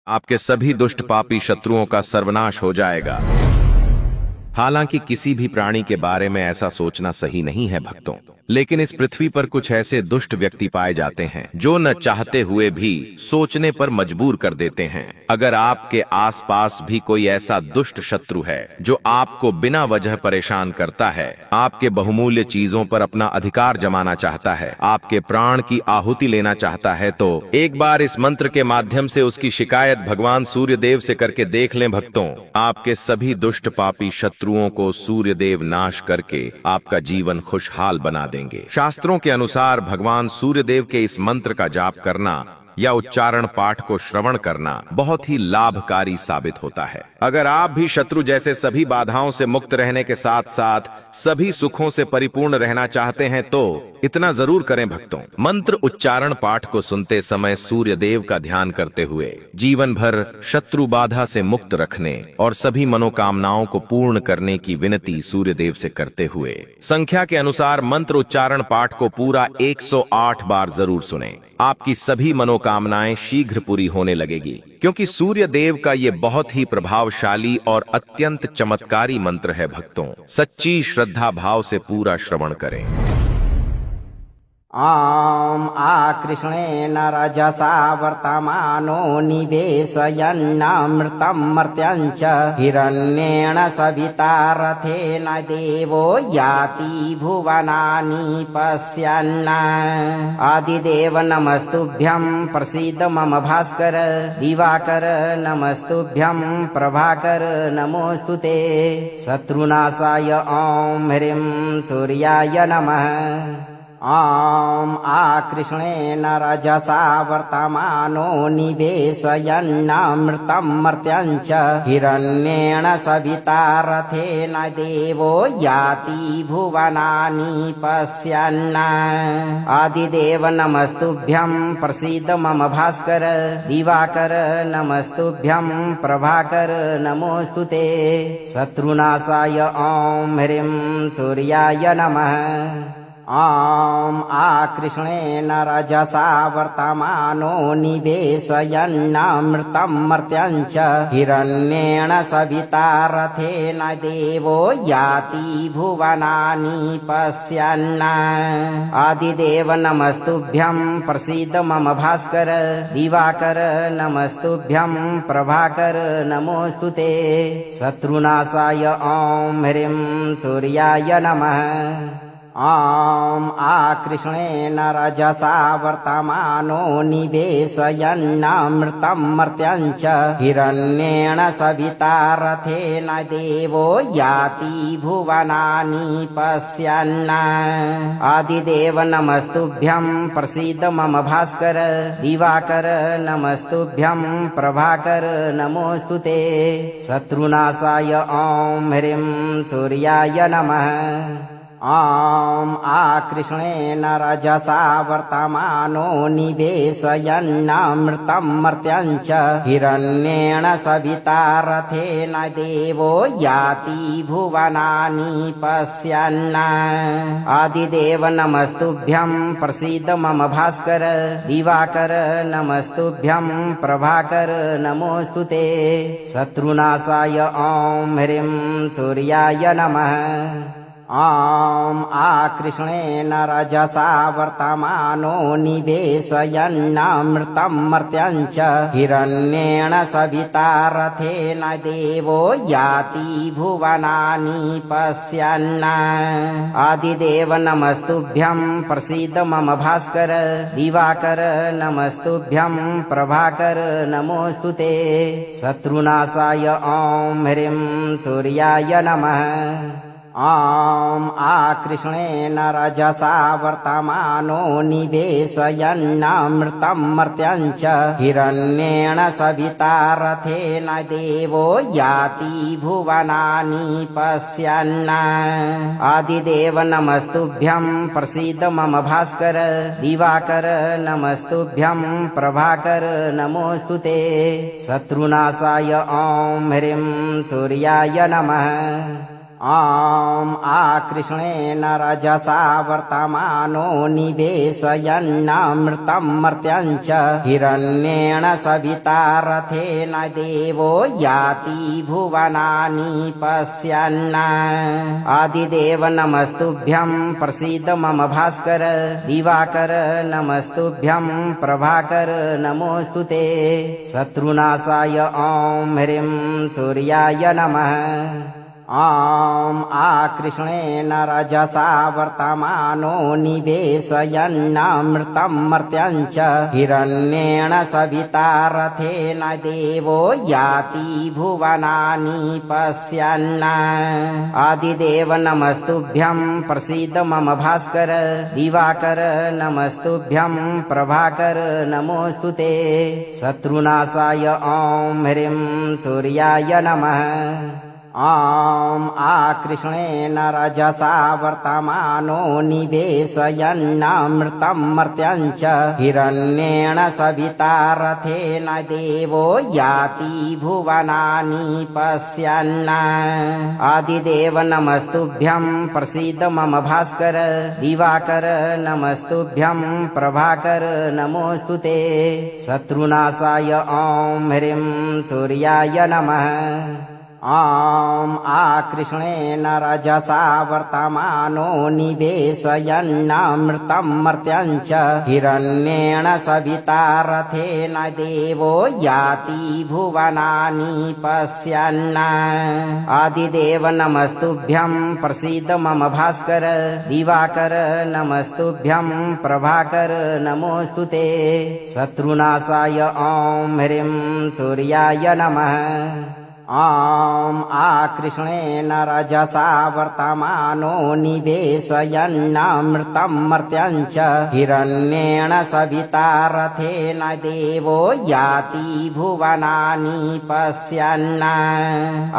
आपके सभी दुष्ट पापी शत्रुओं का सर्वनाश हो जाएगा। हालांकि किसी भी प्राणी के बारे में ऐसा सोचना सही नहीं है भक्तों, लेकिन इस पृथ्वी पर कुछ ऐसे दुष्ट व्यक्ति पाए जाते हैं जो न चाहते हुए भी सोचने पर मजबूर कर देते हैं। अगर आपके आसपास भी कोई ऐसा दुष्ट शत्रु है जो आपको बिना वजह परेशान करता है, आपके बहुमूल्य चीजों पर अपना अधिकार जमाना चाहता है, आपके प्राण की आहुति लेना चाहता है, तो एक बार इस मंत्र के माध्यम से उसकी शिकायत भगवान सूर्यदेव से करके देख लें भक्तों। आपके सभी दुष्ट पापी शत्रुओं को सूर्यदेव नाश करके आपका जीवन खुशहाल बना देंगे। शास्त्रों के अनुसार भगवान सूर्यदेव के इस मंत्र का जाप करना या उच्चारण पाठ को श्रवण करना बहुत ही लाभकारी साबित होता है। अगर आप भी शत्रु जैसे सभी बाधाओं से मुक्त रहने के साथ साथ सभी सुखों से परिपूर्ण रहना चाहते हैं तो इतना जरूर करें भक्तों, मंत्र उच्चारण पाठ को सुनते समय सूर्य देव का ध्यान करते हुए जीवन भर शत्रु बाधा से मुक्त रखने और सभी मनोकामनाओं को पूर्ण करने की विनती सूर्य देव से करते हुए संख्या के अनुसार मंत्र उच्चारण पाठ को पूरा 108 बार जरूर सुनें। आपकी सभी मनोकामनाएं शीघ्र पूरी होने लगेगी, क्योंकि सूर्य देव का ये बहुत ही प्रभावशाली और अत्यंत चमत्कारी मंत्र है भक्तों। सच्ची श्रद्धा भाव से पूरा श्रवण करें। आम् आकृष्णेन रजसा वर्तमानो निवेशयन्नमृतं मर्त्यं च हिरण्येन सविता रथेन देवो याति भुवनानि पश्यन्। आदिदेव नमस्तुभ्यं प्रसीद मम भास्कर, दिवाकर नमस्तुभ्यं प्रभाकर नमोऽस्तुते। शत्रुनाशाय ॐ ह्रीं सूर्याय नमः। आम् आकृष्णेन रजसा वर्तमानो निवेशयन्नमृतं मर्त्यं च हिरण्येन सविता रथेन देवो याति भुवनानि पश्यन्। आदिदेव नमस्तुभ्यं प्रसीद मम भास्कर, दिवाकर नमस्तुभ्यं प्रभाकर नमोऽस्तुते। शत्रुनाशाय ॐ ह्रीं सूर्याय नमः। आम् आकृष्णेन रजसा वर्तमानो निवेशयन्नमृतं मर्त्यं च हिरण्येन सविता रथेन देवो याति भुवनानि पश्यन्। आदिदेव नमस्तुभ्यं प्रसीद मम भास्कर, दिवाकर नमस्तुभ्यं प्रभाकर नमोऽस्तुते। शत्रुनाशाय ॐ ह्रीं सूर्याय नमः। आम् आकृष्णेन रजसा वर्तमानो निवेशयन्नमृतं मर्त्यं च हिरण्येन सविता रथेन देवो याति भुवनानि पश्यन्। आदिदेव नमस्तुभ्यं प्रसीद मम भास्कर, दिवाकर नमस्तुभ्यं प्रभाकर नमोऽस्तुते। शत्रुनाशाय ॐ ह्रीं सूर्याय नमः। आम् आकृष्णेन रजसा वर्तमानो निवेशयन्नमृतं मर्त्यं च हिरण्येन सविता रथेन देवो याति भुवनानि पश्यन्। आदिदेव नमस्तुभ्यं प्रसीद मम भास्कर, दिवाकर नमस्तुभ्यं प्रभाकर नमोऽस्तुते। शत्रुनाशाय ॐ ह्रीं सूर्याय नमः। आम् आकृष्णेन रजसा वर्तमानो निवेशयन्नमृतं मर्त्यं च हिरण्येन सविता रथेन देवो याति भुवनानि पश्यन्। आदिदेव नमस्तुभ्यं प्रसीद मम भास्कर, दिवाकर नमस्तुभ्यं प्रभाकर नमोऽस्तुते। शत्रुनाशाय ॐ ह्रीं सूर्याय नमः। आम् आकृष्णेन रजसा वर्तमानो निवेशयन्नमृतं मर्त्यं च हिरण्येन सविता रथेन देवो याति भुवनानि पश्यन्। आदिदेव नमस्तुभ्यं प्रसीद मम भास्कर, दिवाकर नमस्तुभ्यं प्रभाकर नमोऽस्तुते। शत्रुनाशाय ॐ ह्रीं सूर्याय नमः। ॐ आकृष्णेन रजसा वर्तमानो निवेशयन्नमृतं मर्त्यं च हिरण्येन सविता रथेन देवो याति भुवनानि पश्यन् आदिदेव नमस्तुभ्यं प्रसीद मम भास्कर दिवाकर नमस्तुभ्यं प्रभाकर नमोऽस्तुते शत्रुनाशाय ॐ ह्रीं सूर्याय नमः ॐ आकृष्णेन रजसा वर्तमानो निवेशयन्नमृतं मर्त्यं च हिरण्येन सविता रथेन देवो याति भुवनानि पश्यन् आदिदेव नमस्तुभ्यं प्रसीद मम भास्कर दिवाकर नमस्तुभ्यं प्रभाकर नमोऽस्तुते शत्रुनाशाय ॐ ह्रीं सूर्याय नमः ॐ आकृष्णेन रजसा वर्तमानो निवेशयन्नमृतं मर्त्यं च हिरण्येन सविता रथेन देवो याति भुवनानि पश्यन् आदिदेव नमस्तुभ्यं प्रसीद मम भास्कर दिवाकर नमस्तुभ्यं प्रभाकर नमोऽस्तुते शत्रुनाशाय ॐ ह्रीं सूर्याय नमः ॐ आकृष्णेन रजसा वर्तमानो निवेशयन्नमृतं मर्त्यं च हिरण्येन सविता रथेन देवो याति भुवनानि पश्यन् आदिदेव नमस्तुभ्यं प्रसीद मम भास्कर दिवाकर नमस्तुभ्यं प्रभाकर नमोऽस्तुते शत्रुनाशाय ॐ ह्रीं सूर्याय नमः ॐ आकृष्णेन रजसा वर्तमानो निवेशयन्नमृतं मर्त्यं च हिरण्येन सविता रथेन देवो याति भुवनानि पश्यन्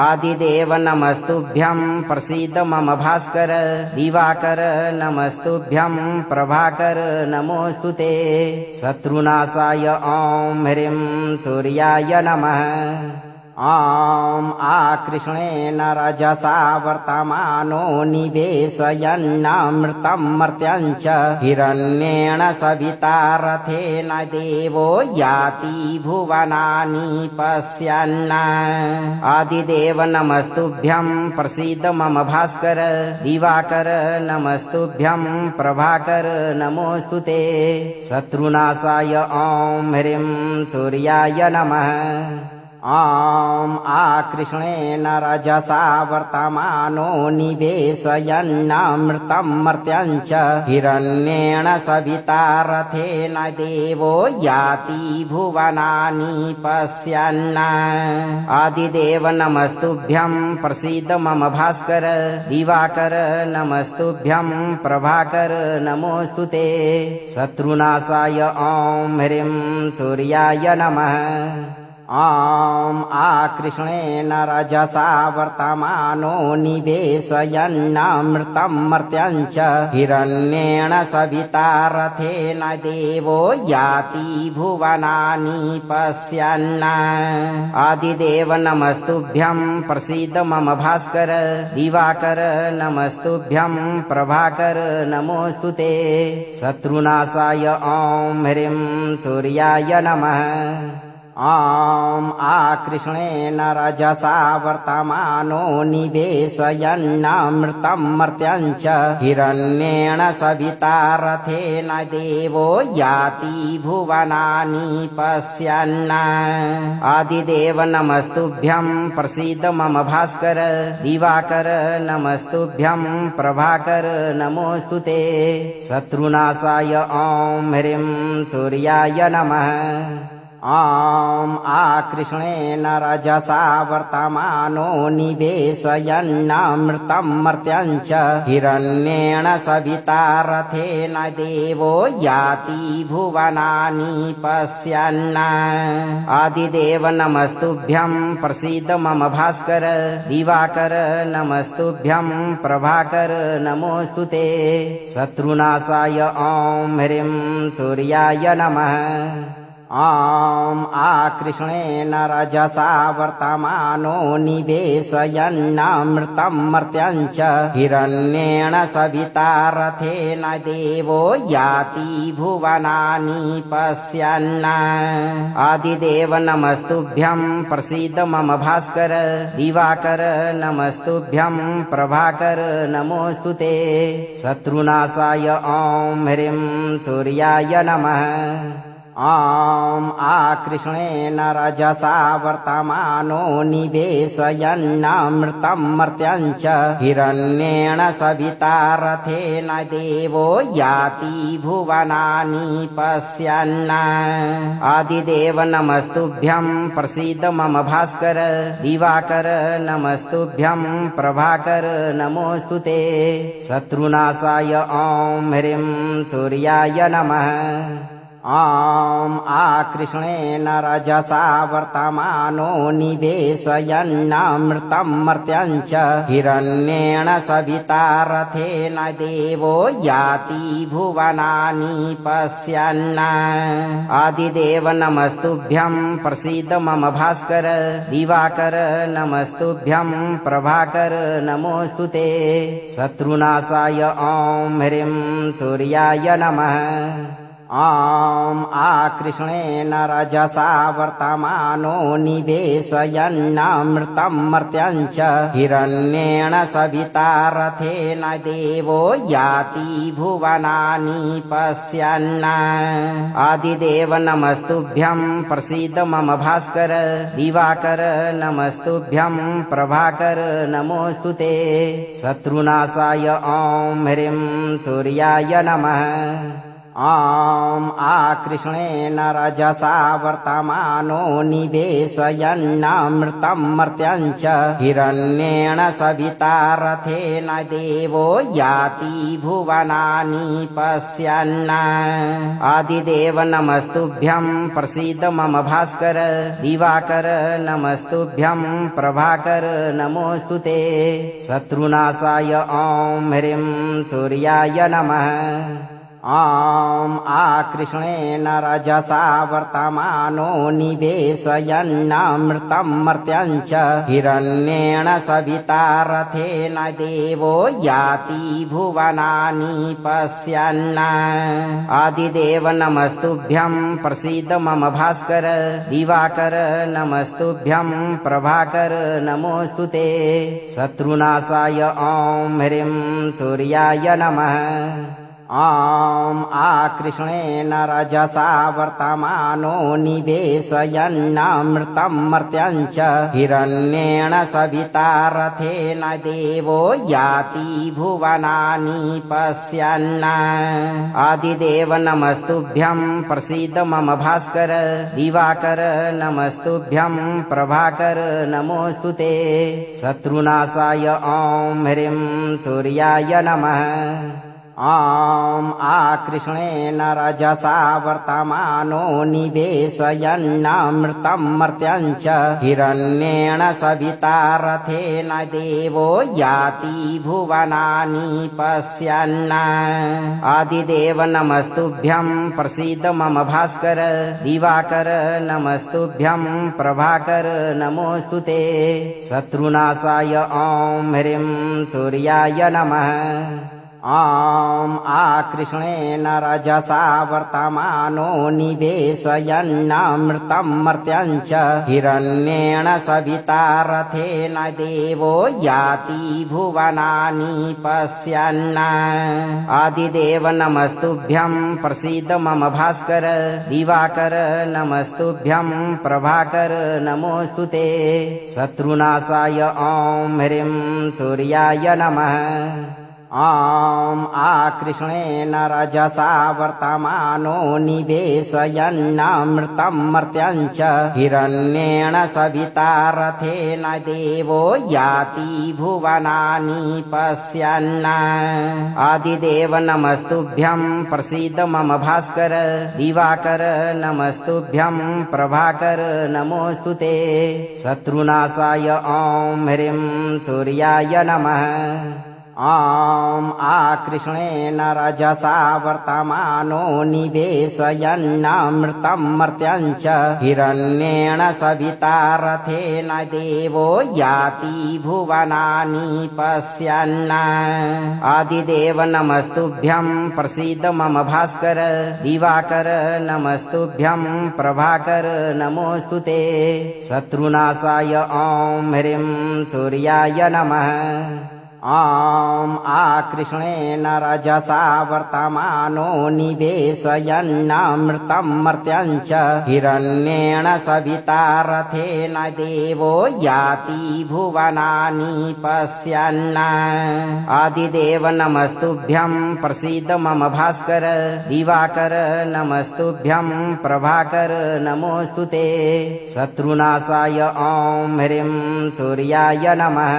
आदिदेव नमस्तुभ्यं प्रसीद मम भास्कर दिवाकर नमस्तुभ्यं प्रभाकर नमोऽस्तुते शत्रुनाशाय ॐ ह्रीं सूर्याय नमः ॐ आकृष्णेन रजसा वर्तमानो निवेशयन्नमृतं मर्त्यं च हिरण्येन सविता रथेन देवो याति भुवनानि पश्यन् आदिदेव नमस्तुभ्यं प्रसीद मम भास्कर दिवाकर नमस्तुभ्यं प्रभाकर नमोऽस्तुते शत्रुनाशाय ॐ ह्रीं सूर्याय नमः ॐ आकृष्णेन रजसा वर्तमानो निवेशयन्नमृतं मर्त्यं च हिरण्येन सविता रथेन देवो याति भुवनानि पश्यन् आदिदेव नमस्तुभ्यं प्रसीद मम भास्कर दिवाकर नमस्तुभ्यं प्रभाकर नमोऽस्तुते शत्रुनाशाय ॐ ह्रीं सूर्याय नमः ॐ आकृष्णेन रजसा वर्तमानो निवेशयन्नमृतं मर्त्यं च हिरण्येन सविता रथेन देवो याति भुवनानि पश्यन् आदिदेव नमस्तुभ्यं प्रसीद मम भास्कर दिवाकर नमस्तुभ्यं प्रभाकर नमोऽस्तुते शत्रुनाशाय ॐ ह्रीं सूर्याय नमः ॐ आकृष्णेन रजसा वर्तमानो निवेशयन्नमृतं मर्त्यं च हिरण्येन सविता रथेन देवो याति भुवनानि पश्यन् आदिदेव नमस्तुभ्यं प्रसीद मम भास्कर दिवाकर नमस्तुभ्यं प्रभाकर नमोऽस्तुते शत्रुनाशाय ॐ ह्रीं सूर्याय नमः ॐ आकृष्णेन रजसा वर्तमानो निवेशयन्नमृतं मर्त्यं च हिरण्येन सविता रथेन देवो याति भुवनानि पश्यन् आदिदेव नमस्तुभ्यं प्रसीद मम भास्कर दिवाकर नमस्तुभ्यं प्रभाकर नमोऽस्तुते शत्रुनाशाय ॐ ह्रीं सूर्याय नमः ॐ आकृष्णेन रजसा वर्तमानो निवेशयन्नमृतं मर्त्यं च हिरण्येन सविता रथेन देवो याति भुवनानि पश्यन् आदिदेव नमस्तुभ्यं प्रसीद मम भास्कर दिवाकर नमस्तुभ्यं प्रभाकर नमोऽस्तुते शत्रुनाशाय ॐ ह्रीं सूर्याय नमः ॐ आकृष्णेन रजसा वर्तमानो निवेशयन्नमृतं मर्त्यं च हिरण्येन सविता रथेन देवो याति भुवनानि पश्यन् आदिदेव नमस्तुभ्यं प्रसीद मम भास्कर दिवाकर नमस्तुभ्यं प्रभाकर नमोऽस्तुते शत्रुनाशाय ॐ ह्रीं सूर्याय नमः ॐ आकृष्णेन रजसा वर्तमानो निवेशयन्नमृतं मर्त्यं च हिरण्येन सविता रथेन देवो याति भुवनानि पश्यन् आदिदेव नमस्तुभ्यं प्रसीद मम भास्कर दिवाकर नमस्तुभ्यं प्रभाकर नमोऽस्तुते शत्रुनाशाय ॐ ह्रीं सूर्याय नमः ॐ आकृष्णेन रजसा वर्तमानो निवेशयन्नमृतं मर्त्यं च हिरण्येन सविता रथेन देवो याति भुवनानि पश्यन् आदिदेव नमस्तुभ्यं प्रसीद मम भास्कर दिवाकर नमस्तुभ्यं प्रभाकर नमोऽस्तुते शत्रुनाशाय ॐ ह्रीं सूर्याय नमः ॐ आकृष्णेन रजसा वर्तमानो निवेशयन्नमृतं मर्त्यं च हिरण्येन सविता रथेन देवो याति भुवनानि पश्यन् आदिदेव नमस्तुभ्यं प्रसीद मम भास्कर दिवाकर नमस्तुभ्यं प्रभाकर नमोऽस्तुते शत्रुनाशाय ॐ ह्रीं सूर्याय नमः ॐ आकृष्णेन रजसा वर्तमानो निवेशयन्नमृतं मर्त्यं च हिरण्येन सविता रथेन देवो याति भुवनानि पश्यन् आदिदेव नमस्तुभ्यं प्रसीद मम भास्कर दिवाकर नमस्तुभ्यं प्रभाकर नमोऽस्तुते शत्रुनाशाय ॐ ह्रीं सूर्याय नमः ॐ आकृष्णेन रजसा वर्तमानो निवेशयन्नमृतं मर्त्यं च हिरण्येन सविता रथेन देवो याति भुवनानि पश्यन् आदिदेव नमस्तुभ्यं प्रसीद मम भास्कर दिवाकर नमस्तुभ्यं प्रभाकर नमोऽस्तुते शत्रुनाशाय ॐ ह्रीं सूर्याय नमः ॐ आकृष्णेन रजसा वर्तमानो निवेशयन्नमृतं मर्त्यं च हिरण्येन सविता रथेन देवो याति भुवनानि पश्यन् आदिदेव नमस्तुभ्यं प्रसीद मम भास्कर दिवाकर नमस्तुभ्यं प्रभाकर नमोऽस्तुते शत्रुनाशाय ॐ ह्रीं सूर्याय नमः ॐ आकृष्णेन रजसा वर्तमानो निवेशयन्नमृतं मर्त्यं च हिरण्येन सविता रथेन देवो याति भुवनानि पश्यन् आदिदेव नमस्तुभ्यं प्रसीद मम भास्कर दिवाकर नमस्तुभ्यं प्रभाकर नमोऽस्तुते शत्रुनाशाय ॐ ह्रीं सूर्याय नमः ॐ आकृष्णेन रजसा वर्तमानो निवेशयन्नमृतं मर्त्यं च हिरण्येन सविता रथेन देवो याति भुवनानि पश्यन् आदिदेव नमस्तुभ्यं प्रसीद मम भास्कर दिवाकर नमस्तुभ्यं प्रभाकर नमोऽस्तुते शत्रुनाशाय ॐ ह्रीं सूर्याय नमः ॐ आकृष्णेन रजसा वर्तमानो निवेशयन्नमृतं मर्त्यं च हिरण्येन सविता रथेन देवो याति भुवनानि पश्यन् आदिदेव नमस्तुभ्यं प्रसीद मम भास्कर दिवाकर नमस्तुभ्यं प्रभाकर नमोऽस्तुते शत्रुनाशाय ॐ ह्रीं सूर्याय नमः ॐ आकृष्णेन रजसा वर्तमानो निवेशयन्नमृतं मर्त्यं च हिरण्येन सविता रथेन देवो याति भुवनानि पश्यन् आदिदेव नमस्तुभ्यं प्रसीद मम भास्कर दिवाकर नमस्तुभ्यं प्रभाकर नमोऽस्तुते शत्रुनाशाय ॐ ह्रीं सूर्याय नमः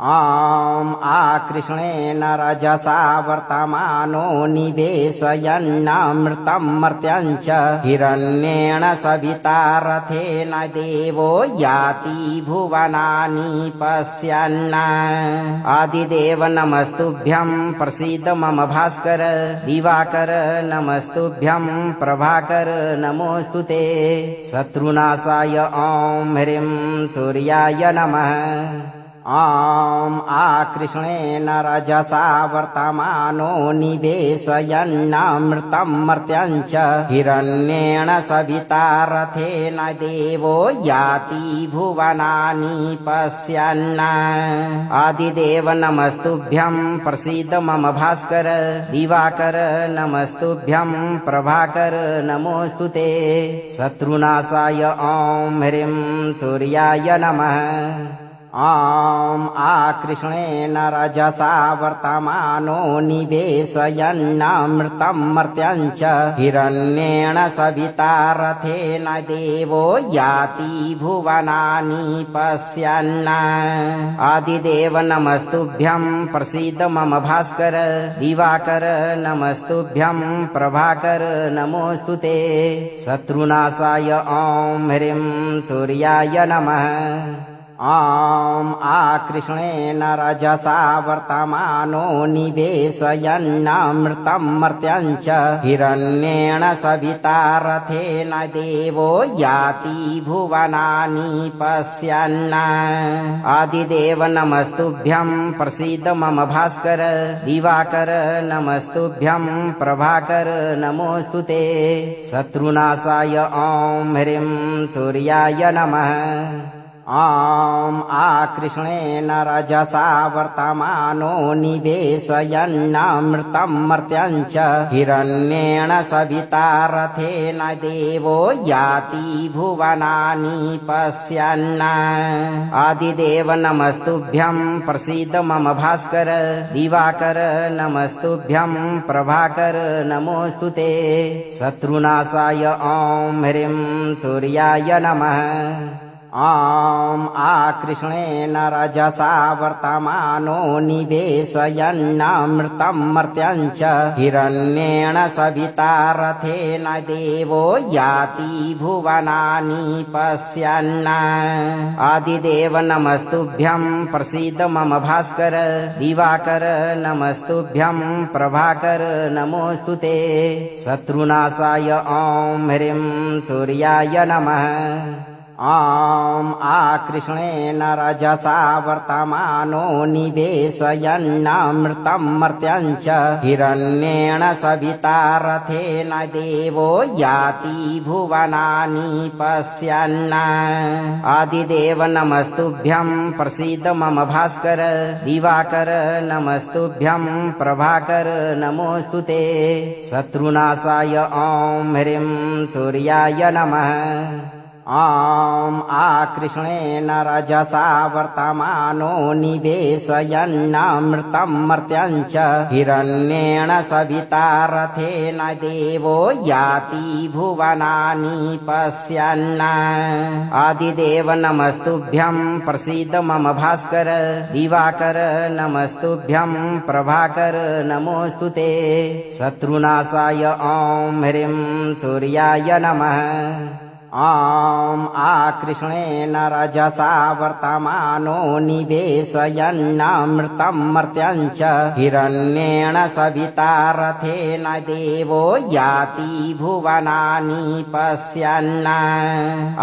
ॐ आकृष्णेन रजसा वर्तमानो निवेशयन्नमृतं मर्त्यं च हिरण्येन सविता रथेन देवो याति भुवनानि पश्यन् आदिदेव नमस्तुभ्यं प्रसीद मम भास्कर दिवाकर नमस्तुभ्यं प्रभाकर नमोऽस्तुते शत्रुनाशाय ॐ ह्रीं सूर्याय नमः ॐ आकृष्णेन रजसा वर्तमानो निवेशयन्नमृतं मर्त्यं च हिरण्येन सविता रथेन देवो याति भुवनानि पश्यन् आदिदेव नमस्तुभ्यं प्रसीद मम भास्कर दिवाकर नमस्तुभ्यं प्रभाकर नमोऽस्तुते शत्रुनाशाय ॐ ह्रीं सूर्याय नमः ॐ आकृष्णेन रजसा वर्तमानो निवेशयन्नमृतं मर्त्यं च हिरण्येन सविता रथेन देवो याति भुवनानि पश्यन् आदिदेव नमस्तुभ्यं प्रसीद मम भास्कर दिवाकर नमस्तुभ्यं प्रभाकर नमोऽस्तुते शत्रुनाशाय ॐ ह्रीं सूर्याय नमः ॐ आकृष्णेन रजसा वर्तमानो निवेशयन्नमृतं मर्त्यं च हिरण्येन सविता रथेन देवो याति भुवनानि पश्यन् आदिदेव नमस्तुभ्यं प्रसीद मम भास्कर दिवाकर नमस्तुभ्यं प्रभाकर नमोऽस्तुते शत्रुनाशाय ॐ ह्रीं सूर्याय नमः ॐ आकृष्णेन रजसा वर्तमानो निवेशयन्नमृतं मर्त्यं च हिरण्येन सविता रथेन देवो याति भुवनानि पश्यन् आदिदेव नमस्तुभ्यं प्रसीद मम भास्कर दिवाकर नमस्तुभ्यं प्रभाकर नमोऽस्तुते शत्रुनाशाय ॐ ह्रीं सूर्याय नमः ॐ आकृष्णेन रजसा वर्तमानो निवेशयन्नमृतं मर्त्यं च हिरण्येन सविता रथेन देवो याति भुवनानि पश्यन् आदिदेव नमस्तुभ्यं प्रसीद मम भास्कर दिवाकर नमस्तुभ्यं प्रभाकर नमोऽस्तुते शत्रुनाशाय ॐ ह्रीं सूर्याय नमः ॐ आकृष्णेन रजसा वर्तमानो निवेशयन्नमृतं मर्त्यं च हिरण्येन सविता रथेन देवो याति भुवनानि पश्यन् आदिदेव नमस्तुभ्यं प्रसीद मम भास्कर दिवाकर नमस्तुभ्यं प्रभाकर नमोऽस्तुते शत्रुनाशाय ॐ ह्रीं सूर्याय नमः ॐ आकृष्णेन रजसा वर्तमानो निवेशयन्नमृतं मर्त्यं च हिरण्येन सविता रथेन देवो याति भुवनानि पश्यन् आदिदेव नमस्तुभ्यं प्रसीद मम भास्कर दिवाकर नमस्तुभ्यं प्रभाकर नमोऽस्तुते शत्रुनाशाय ॐ ह्रीं सूर्याय नमः ॐ आकृष्णेन रजसा वर्तमानो निवेशयन्नमृतं मर्त्यं च हिरण्येन सविता रथेन देवो याति भुवनानि पश्यन्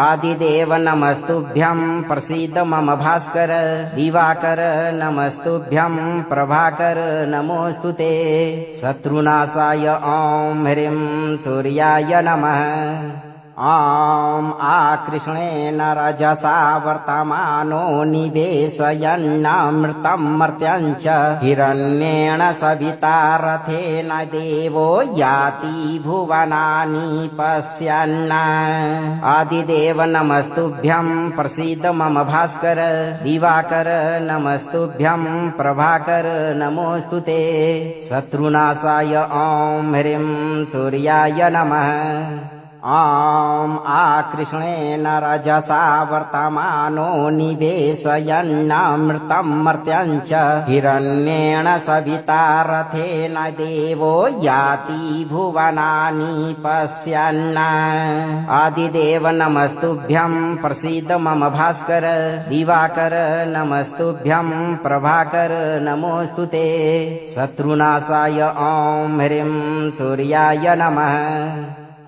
आदिदेव नमस्तुभ्यं प्रसीद मम भास्कर दिवाकर नमस्तुभ्यं प्रभाकर नमोऽस्तुते शत्रुनाशाय ॐ ह्रीं सूर्याय नमः ॐ आकृष्णेन रजसा वर्तमानो निवेशयन्नमृतं मर्त्यं च हिरण्येन सविता रथेन देवो याति भुवनानि पश्यन् आदिदेव नमस्तुभ्यं प्रसीद मम भास्कर दिवाकर नमस्तुभ्यं प्रभाकर नमोऽस्तुते शत्रुनाशाय ॐ ह्रीं सूर्याय नमः ॐ आकृष्णेन रजसा वर्तमानो निवेशयन्नमृतं मर्त्यं च हिरण्येन सविता रथेन देवो याति भुवनानि पश्यन् आदिदेव नमस्तुभ्यं प्रसीद मम भास्कर दिवाकर नमस्तुभ्यं प्रभाकर नमोऽस्तुते शत्रुनाशाय ॐ ह्रीं सूर्याय नमः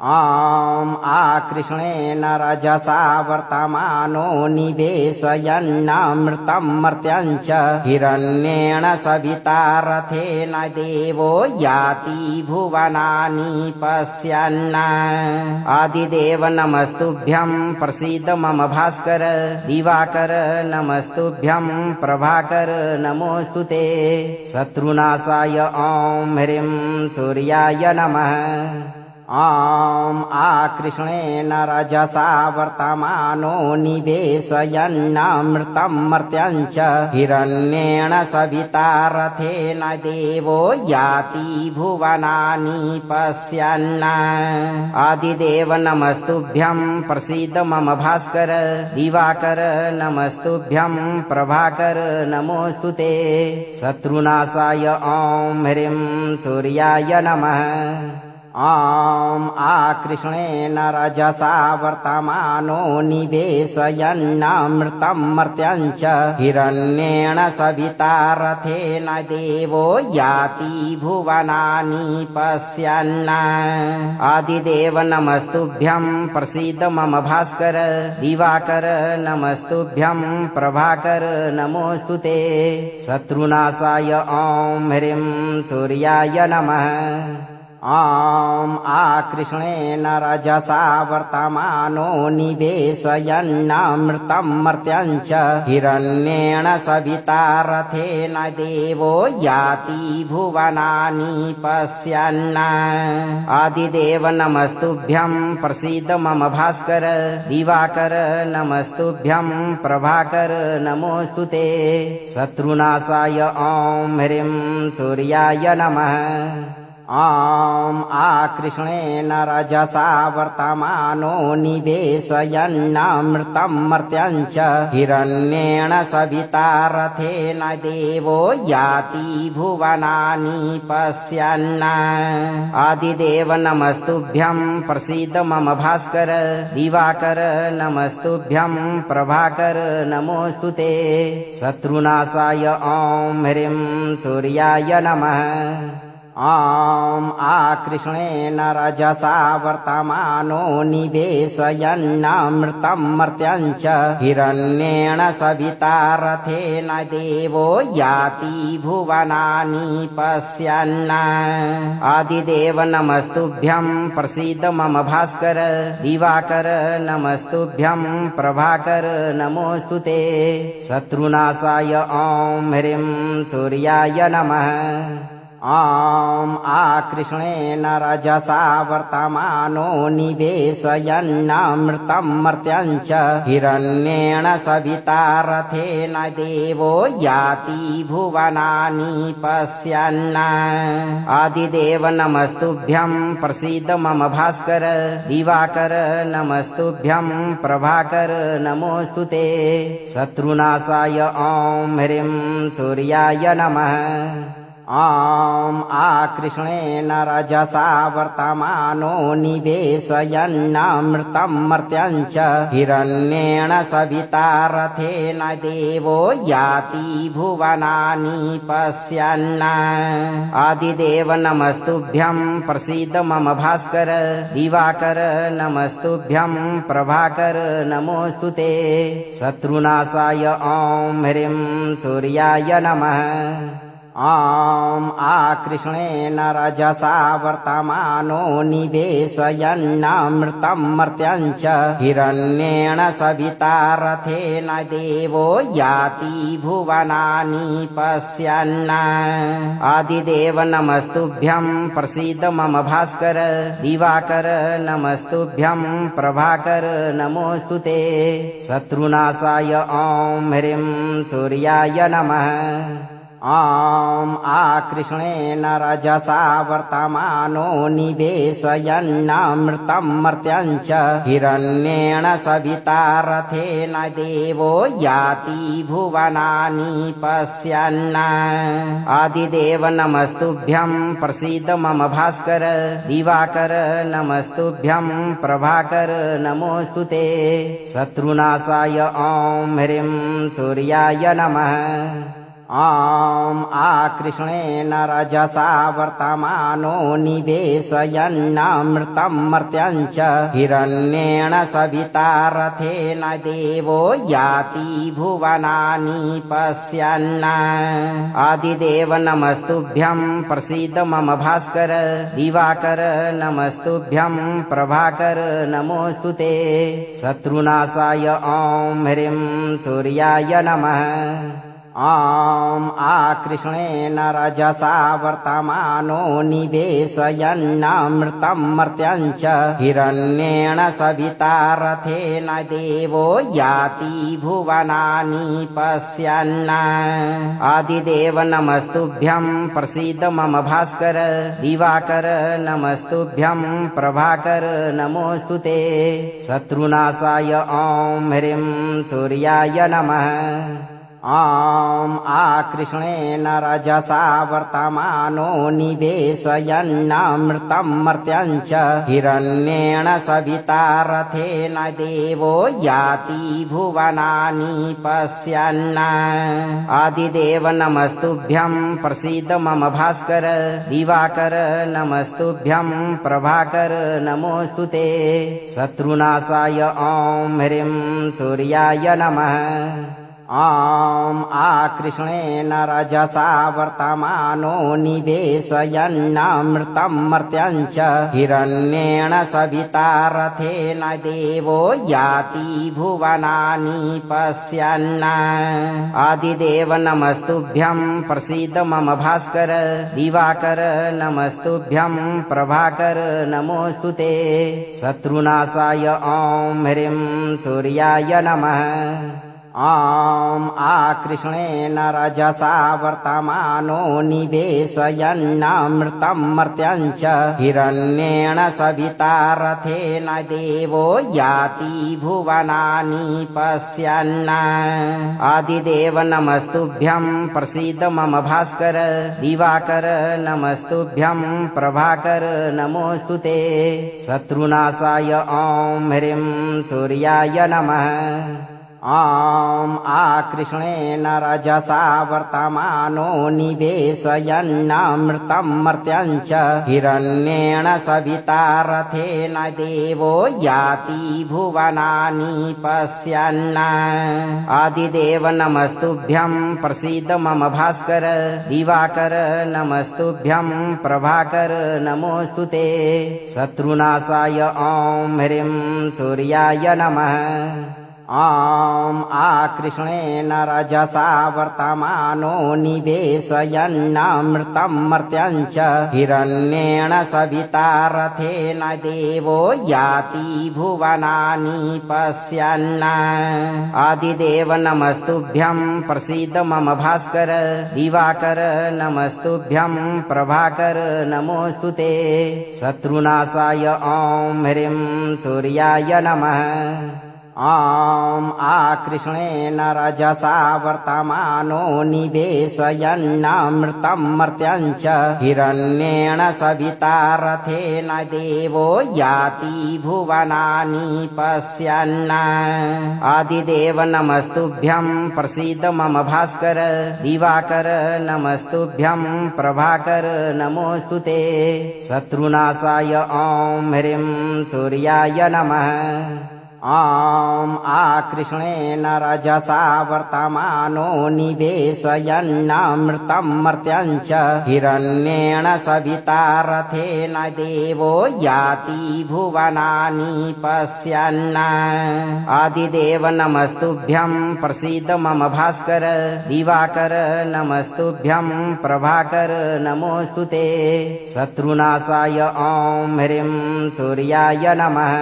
ॐ आकृष्णेन रजसा वर्तमानो निवेशयन्नमृतं मर्त्यं च हिरण्येन सविता रथेन देवो याति भुवनानि पश्यन् आदिदेव नमस्तुभ्यं प्रसीद मम भास्कर दिवाकर नमस्तुभ्यं प्रभाकर नमोऽस्तुते शत्रुनाशाय ॐ ह्रीं सूर्याय नमः ॐ आकृष्णेन रजसा वर्तमानो निवेशयन्नमृतं मर्त्यं च हिरण्येन सविता रथेन देवो याति भुवनानि पश्यन् आदिदेव नमस्तुभ्यं प्रसीद मम भास्कर दिवाकर नमस्तुभ्यं प्रभाकर नमोऽस्तुते शत्रुनाशाय ॐ ह्रीं सूर्याय नमः ॐ आकृष्णेन रजसा वर्तमानो निवेशयन्नमृतं मर्त्यं च हिरण्येन सविता रथेन देवो याति भुवनानि पश्यन् आदिदेव नमस्तुभ्यं प्रसीद मम भास्कर दिवाकर नमस्तुभ्यं प्रभाकर नमोऽस्तुते शत्रुनाशाय ॐ ह्रीं सूर्याय नमः ॐ आकृष्णेन रजसा वर्तमानो निवेशयन्नमृतं मर्त्यं च हिरण्येन सविता रथेन देवो याति भुवनानि पश्यन् आदिदेव नमस्तुभ्यं प्रसीद मम भास्कर दिवाकर नमस्तुभ्यं प्रभाकर नमोऽस्तुते शत्रुनाशाय ॐ ह्रीं सूर्याय नमः ॐ आकृष्णेन रजसा वर्तमानो निवेशयन्नमृतं मर्त्यं च हिरण्येन सविता रथेन देवो याति भुवनानि पश्यन् आदिदेव नमस्तुभ्यं प्रसीद मम भास्कर दिवाकर नमस्तुभ्यं प्रभाकर नमोऽस्तुते शत्रुनाशाय ॐ ह्रीं सूर्याय नमः ॐ आकृष्णेन रजसा वर्तमानो निवेशयन्नमृतं मर्त्यं च हिरण्येन सविता रथेन देवो याति भुवनानि पश्यन् आदिदेव नमस्तुभ्यं प्रसीद मम भास्कर दिवाकर नमस्तुभ्यं प्रभाकर नमोऽस्तुते शत्रुनाशाय ॐ ह्रीं सूर्याय नमः ॐ आकृष्णेन रजसा वर्तमानो निवेशयन्नमृतं मर्त्यं च हिरण्येन सविता रथेन देवो याति भुवनानि पश्यन् आदिदेव नमस्तुभ्यं प्रसीद मम भास्कर दिवाकर नमस्तुभ्यं प्रभाकर नमोऽस्तुते शत्रुनाशाय ॐ ह्रीं सूर्याय नमः ॐ आकृष्णेन रजसा वर्तमानो निवेशयन्नमृतं मर्त्यं च हिरण्येन सविता रथेन देवो याति भुवनानि पश्यन् आदिदेव नमस्तुभ्यं प्रसीद मम भास्कर दिवाकर नमस्तुभ्यं प्रभाकर नमोऽस्तु ते शत्रुनाशाय ॐ ह्रीं सूर्याय नमः ॐ आकृष्णेन रजसा वर्तमानो निवेशयन्नमृतं मर्त्यं च हिरण्येन सविता रथेन देवो याति भुवनानि पश्यन् आदिदेव नमस्तुभ्यं प्रसीद मम भास्कर दिवाकर नमस्तुभ्यं प्रभाकर नमोऽस्तु ते शत्रुनाशाय ॐ ह्रीं सूर्याय नमः ॐ आकृष्णेन रजसा वर्तमानो निवेशयन्नमृतं मर्त्यं च हिरण्येन सविता रथेन देवो याति भुवनानि पश्यन् आदिदेव नमस्तुभ्यं प्रसीद मम भास्कर दिवाकर नमस्तुभ्यं प्रभाकर नमोऽस्तु ते शत्रुनाशाय ॐ ह्रीं सूर्याय नमः ॐ आकृष्णेन रजसा वर्तमानो निवेशयन्नमृतं मर्त्यं च हिरण्येन सविता रथेन देवो याति भुवनानि पश्यन् आदिदेव नमस्तुभ्यं प्रसीद मम भास्कर दिवाकर नमस्तुभ्यं प्रभाकर नमोऽस्तु ते शत्रुनाशाय ॐ ह्रीं सूर्याय नमः ॐ आकृष्णेन रजसा वर्तमानो निवेशयन्नमृतं मर्त्यं च हिरण्येन सविता रथेन देवो याति भुवनानि पश्यन् आदिदेव नमस्तुभ्यं प्रसीद मम भास्कर दिवाकर नमस्तुभ्यं प्रभाकर नमोऽस्तु ते शत्रुनाशाय ॐ ह्रीं सूर्याय नमः ॐ आकृष्णेन रजसा वर्तमानो निवेशयन्नमृतं मर्त्यं च हिरण्येन सविता रथेन देवो याति भुवनानि पश्यन् आदिदेव नमस्तुभ्यं प्रसीद मम भास्कर दिवाकर नमस्तुभ्यं प्रभाकर नमोऽस्तु ते शत्रुनाशाय ॐ ह्रीं सूर्याय नमः ॐ आकृष्णेन रजसा वर्तमानो निवेशयन्नमृतं मर्त्यं च हिरण्येन सविता रथेन देवो याति भुवनानि पश्यन् आदिदेव नमस्तुभ्यं प्रसीद मम भास्कर दिवाकर नमस्तुभ्यं प्रभाकर नमोऽस्तु ते शत्रुनाशाय ॐ ह्रीं सूर्याय नमः ॐ आकृष्णेन रजसा वर्तमानो निवेशयन्नमृतं मर्त्यं च हिरण्येन सविता रथेन देवो याति भुवनानि पश्यन् आदिदेव नमस्तुभ्यं प्रसीद मम भास्कर दिवाकर नमस्तुभ्यं प्रभाकर नमोऽस्तु ते शत्रुनाशाय ॐ ह्रीं सूर्याय नमः ॐ आकृष्णेन रजसा वर्तमानो निवेशयन्नमृतं मर्त्यं च हिरण्येन सविता रथेन देवो याति भुवनानि पश्यन् आदिदेव नमस्तुभ्यं प्रसीद मम भास्कर दिवाकर नमस्तुभ्यं प्रभाकर नमोऽस्तु ते शत्रुनाशाय ॐ ह्रीं सूर्याय नमः ॐ आकृष्णेन रजसा वर्तमानो निवेशयन्नमृतं मर्त्यं च हिरण्येन सविता रथेन देवो याति भुवनानि पश्यन् आदिदेव नमस्तुभ्यं प्रसीद मम भास्कर दिवाकर नमस्तुभ्यं प्रभाकर नमोऽस्तु ते शत्रुनाशाय ॐ ह्रीं सूर्याय नमः ॐ आकृष्णेन रजसा वर्तमानो निवेशयन्नमृतं मर्त्यं च हिरण्येन सविता रथेन देवो याति भुवनानि पश्यन् आदिदेव नमस्तुभ्यं प्रसीद मम भास्कर दिवाकर नमस्तुभ्यं प्रभाकर नमोऽस्तुते शत्रुनाशाय ॐ ह्रीं सूर्याय नमः ॐ आकृष्णेन रजसा वर्तमानो निवेशयन्नमृतं मर्त्यं च हिरण्येन सविता रथेन देवो याति भुवनानि पश्यन् आदिदेव नमस्तुभ्यं प्रसीद मम भास्कर दिवाकर नमस्तुभ्यं प्रभाकर नमोऽस्तुते शत्रुनाशाय ॐ ह्रीं सूर्याय नमः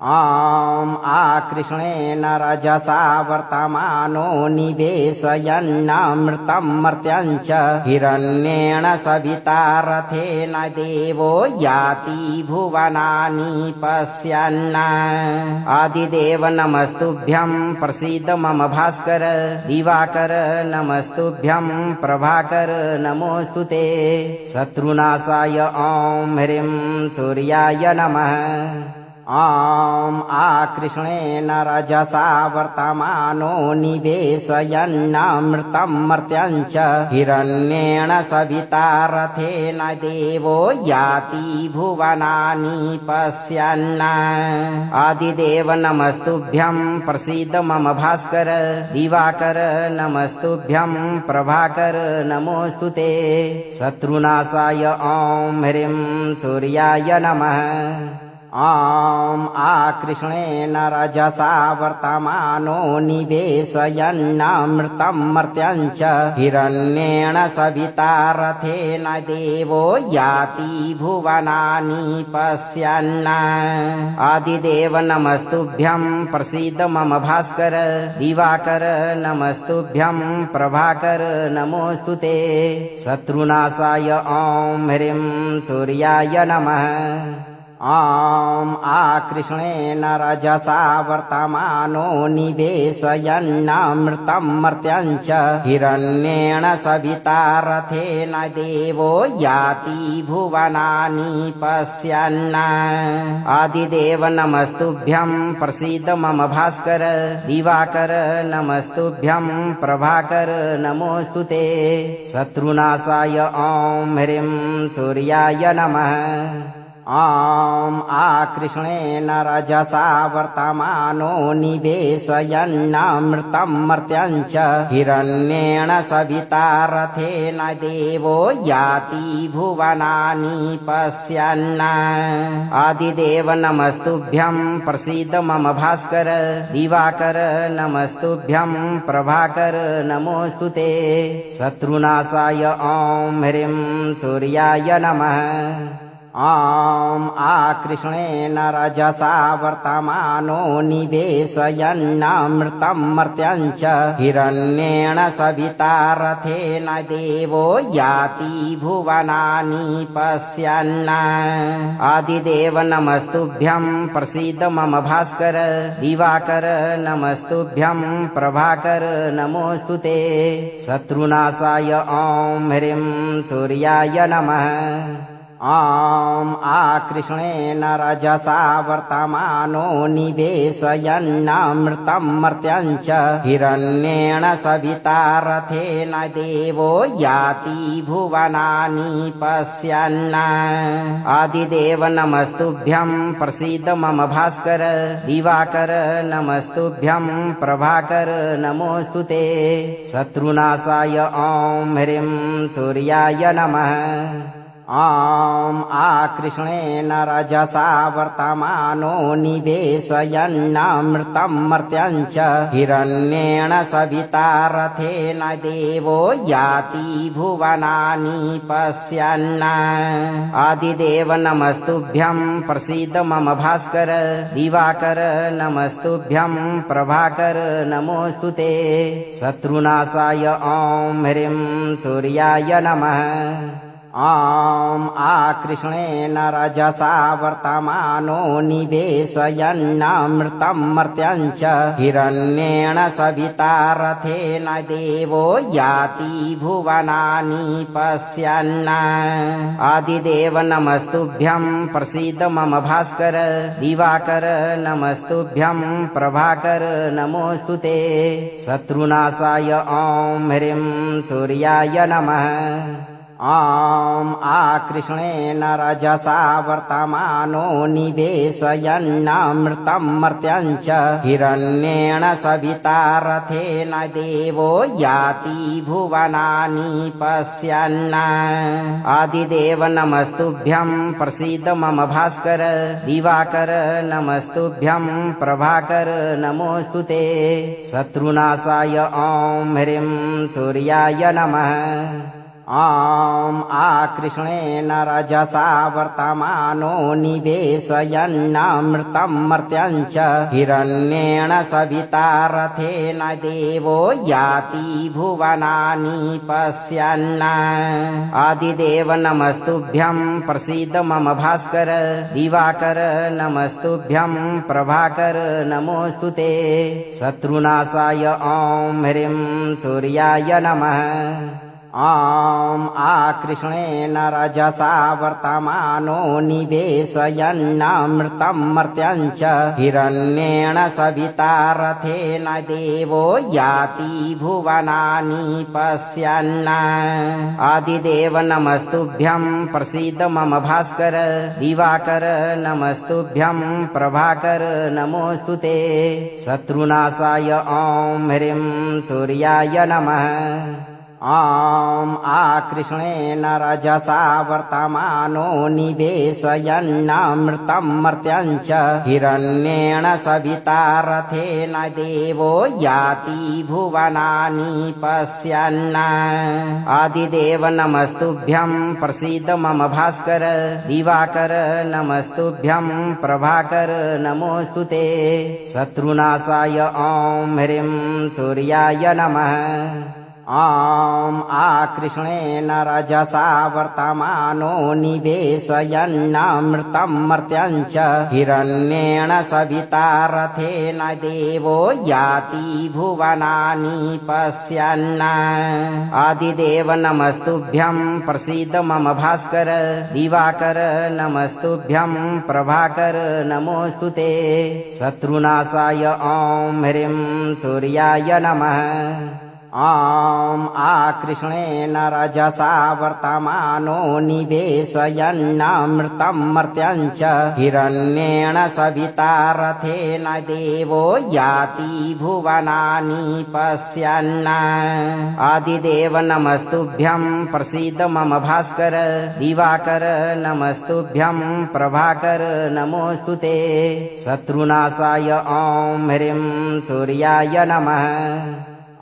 ॐ आकृष्णेन रजसा वर्तमानो निवेशयन्नमृतं मर्त्यं च हिरण्येन सविता रथेन देवो याति भुवनानि पश्यन् आदिदेव नमस्तुभ्यं प्रसीद मम भास्कर दिवाकर नमस्तुभ्यं प्रभाकर नमोऽस्तुते शत्रुनाशाय ॐ ह्रीं सूर्याय नमः ॐ आकृष्णेन रजसा वर्तमानो निवेशयन्नमृतं मर्त्यं च हिरण्येन सविता रथेन देवो याति भुवनानि पश्यन् आदिदेव नमस्तुभ्यं प्रसीद मम भास्कर दिवाकर नमस्तुभ्यं प्रभाकर नमोऽस्तुते शत्रुनाशाय ॐ ह्रीं सूर्याय नमः ॐ आकृष्णेन रजसा वर्तमानो निवेशयन्नमृतं मर्त्यं च हिरण्येन सविता रथेन देवो याति भुवनानि पश्यन् आदिदेव नमस्तुभ्यं प्रसीद मम भास्कर दिवाकर नमस्तुभ्यं प्रभाकर नमोऽस्तुते शत्रुनाशाय ॐ ह्रीं सूर्याय नमः ॐ आकृष्णेन रजसा वर्तमानो निवेशयन्नमृतं मर्त्यं च हिरण्येन सविता रथेन देवो याति भुवनानि पश्यन् आदिदेव नमस्तुभ्यं प्रसीद मम भास्कर दिवाकर नमस्तुभ्यं प्रभाकर नमोऽस्तुते शत्रुनाशाय ॐ ह्रीं सूर्याय नमः ॐ आकृष्णेन रजसा वर्तमानो निवेशयन्नमृतं मर्त्यं च हिरण्येन सविता रथेन देवो याति भुवनानि पश्यन् आदिदेव नमस्तुभ्यं प्रसीद मम भास्कर दिवाकर नमस्तुभ्यं प्रभाकर नमोऽस्तुते शत्रुनाशाय ॐ ह्रीं सूर्याय नमः ॐ आकृष्णेन रजसा वर्तमानो निवेशयन्नमृतं मर्त्यं च हिरण्येन सविता रथेन देवो याति भुवनानि पश्यन् आदिदेव नमस्तुभ्यं प्रसीद मम भास्कर दिवाकर नमस्तुभ्यं प्रभाकर नमोऽस्तुते शत्रुनाशाय ॐ ह्रीं सूर्याय नमः ॐ आकृष्णेन रजसा वर्तमानो निवेशयन्नमृतं मर्त्यं च हिरण्येन सविता रथेन देवो याति भुवनानि पश्यन् आदिदेव नमस्तुभ्यं प्रसीद मम भास्कर दिवाकर नमस्तुभ्यं प्रभाकर नमोऽस्तुते शत्रुनाशाय ॐ ह्रीं सूर्याय नमः ॐ आकृष्णेन रजसा वर्तमानो निवेशयन्नमृतं मर्त्यं च हिरण्येन सविता रथेन देवो याति भुवनानि पश्यन् आदिदेव नमस्तुभ्यं प्रसीद मम भास्कर दिवाकर नमस्तुभ्यं प्रभाकर नमोऽस्तुते शत्रुनाशाय ॐ ह्रीं सूर्याय नमः ॐ आकृष्णेन रजसा वर्तमानो निवेशयन्नमृतं मर्त्यं च हिरण्येन सविता रथेन देवो याति भुवनानि पश्यन् आदिदेव नमस्तुभ्यं प्रसीद मम भास्कर दिवाकर नमस्तुभ्यं प्रभाकर नमोऽस्तु ते शत्रुनाशाय ॐ ह्रीं सूर्याय नमः ॐ आकृष्णेन रजसा वर्तमानो निवेशयन्नमृतं मर्त्यं च हिरण्येन सविता रथेन देवो याति भुवनानि पश्यन् आदिदेव नमस्तुभ्यं प्रसीद मम भास्कर दिवाकर नमस्तुभ्यं प्रभाकर नमोऽस्तु ते शत्रुनाशाय ॐ ह्रीं सूर्याय नमः ॐ आकृष्णेन रजसा वर्तमानो निवेशयन्नमृतं मर्त्यं च हिरण्येन सविता रथेन देवो याति भुवनानि पश्यन् आदिदेव नमस्तुभ्यं प्रसीद मम भास्कर दिवाकर नमस्तुभ्यं प्रभाकर नमोऽस्तु ते शत्रुनाशाय ॐ ह्रीं सूर्याय नमः ॐ आकृष्णेन रजसा वर्तमानो निवेशयन्नमृतं मर्त्यं च हिरण्येन सविता रथेन देवो याति भुवनानि पश्यन् आदिदेव नमस्तुभ्यं प्रसीद मम भास्कर दिवाकर नमस्तुभ्यं प्रभाकर नमोऽस्तु ते शत्रुनाशाय ॐ ह्रीं सूर्याय नमः ॐ आकृष्णेन रजसा वर्तमानो निवेशयन्नमृतं मर्त्यं च हिरण्येन सविता रथेन देवो याति भुवनानि पश्यन् आदिदेव नमस्तुभ्यं प्रसीद मम भास्कर दिवाकर नमस्तुभ्यं प्रभाकर नमोऽस्तु ते शत्रुनाशाय ॐ ह्रीं सूर्याय नमः ॐ आकृष्णेन रजसा वर्तमानो निवेशयन्नमृतं मर्त्यं च हिरण्येन सविता रथेन देवो याति भुवनानि पश्यन् आदिदेव नमस्तुभ्यं प्रसीद मम भास्कर दिवाकर नमस्तुभ्यं प्रभाकर नमोऽस्तु ते शत्रुनाशाय ॐ ह्रीं सूर्याय नमः ॐ आकृष्णेन रजसा वर्तमानो निवेशयन्नमृतं मर्त्यं च हिरण्येन सविता रथेन देवो याति भुवनानि पश्यन् आदिदेव नमस्तुभ्यं प्रसीद मम भास्कर दिवाकर नमस्तुभ्यं प्रभाकर नमोऽस्तु ते शत्रुनाशाय ॐ ह्रीं सूर्याय नमः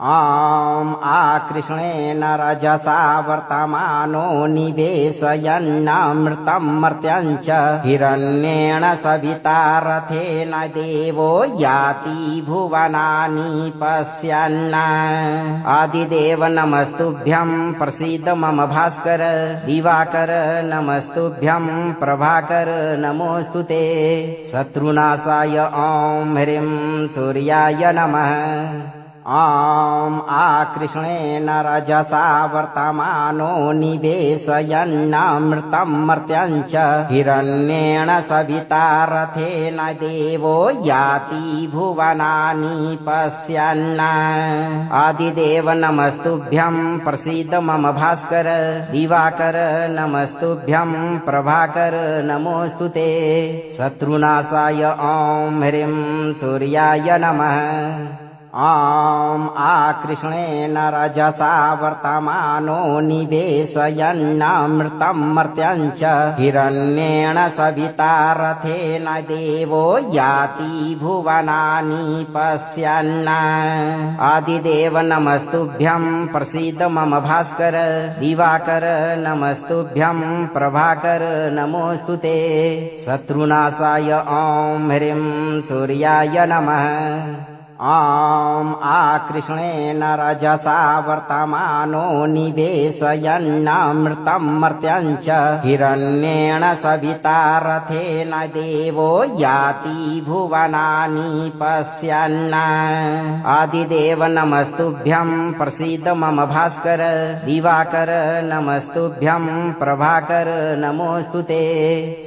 ॐ आकृष्णेन रजसा वर्तमानो निवेशयन्नमृतं मर्त्यं च हिरण्येन सविता रथेन देवो याति भुवनानि पश्यन् आदिदेव नमस्तुभ्यं प्रसीद मम भास्कर दिवाकर नमस्तुभ्यं प्रभाकर नमोऽस्तु ते शत्रुनाशाय ॐ ह्रीं सूर्याय नमः ॐ आकृष्णेन रजसा वर्तमानो निवेशयन्नमृतं मर्त्यं च हिरण्येन सविता रथेन देवो याति भुवनानि पश्यन् आदिदेव नमस्तुभ्यं प्रसीद मम भास्कर दिवाकर नमस्तुभ्यं प्रभाकर नमोऽस्तु ते शत्रुनाशाय ॐ ह्रीं सूर्याय नमः ॐ आकृष्णेन रजसा वर्तमानो निवेशयन्नमृतं मर्त्यं च हिरण्येन सविता रथेन देवो याति भुवनानि पश्यन् आदिदेव नमस्तुभ्यं प्रसीद मम भास्कर दिवाकर नमस्तुभ्यं प्रभाकर नमोऽस्तु ते शत्रुनाशाय ॐ ह्रीं सूर्याय नमः ॐ आकृष्णेन रजसा वर्तमानो निवेशयन्नमृतं मर्त्यं च हिरण्येन सविता रथेन देवो याति भुवनानि पश्यन् आदिदेव नमस्तुभ्यं प्रसीद मम भास्कर दिवाकर नमस्तुभ्यं प्रभाकर नमोऽस्तुते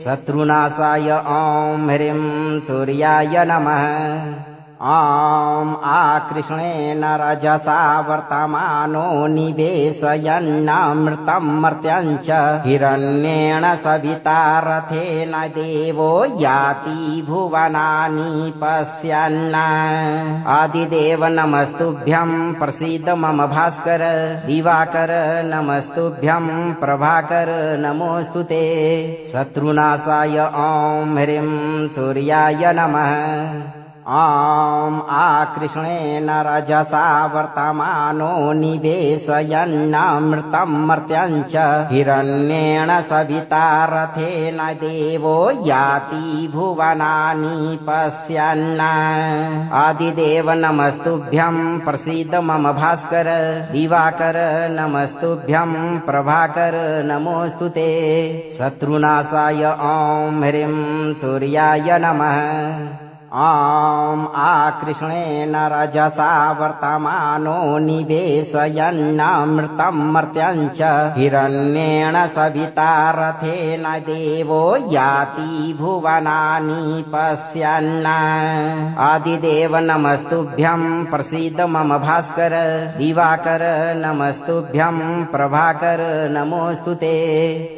शत्रुनाशाय ॐ ह्रीं सूर्याय नमः ॐ आकृष्णेन रजसा वर्तमानो निवेशयन्नमृतं मर्त्यं च हिरण्येन सविता रथेन देवो याति भुवनानि पश्यन् आदिदेव नमस्तुभ्यं प्रसीद मम भास्कर दिवाकर नमस्तुभ्यं प्रभाकर नमोऽस्तुते शत्रुनाशाय ॐ ह्रीं सूर्याय नमः ॐ आकृष्णेन रजसा वर्तमानो निवेशयन्नमृतं मर्त्यं च हिरण्येन सविता रथेन देवो याति भुवनानि पश्यन् आदिदेव नमस्तुभ्यं प्रसीद मम भास्कर दिवाकर नमस्तुभ्यं प्रभाकर नमोऽस्तुते शत्रुनाशाय ॐ ह्रीं सूर्याय नमः ॐ आकृष्णेन रजसा वर्तमानो निवेशयन्नमृतं मर्त्यं च हिरण्येन सविता रथेन देवो याति भुवनानि पश्यन् आदिदेव नमस्तुभ्यं प्रसीद मम भास्कर दिवाकर नमस्तुभ्यं प्रभाकर नमोऽस्तुते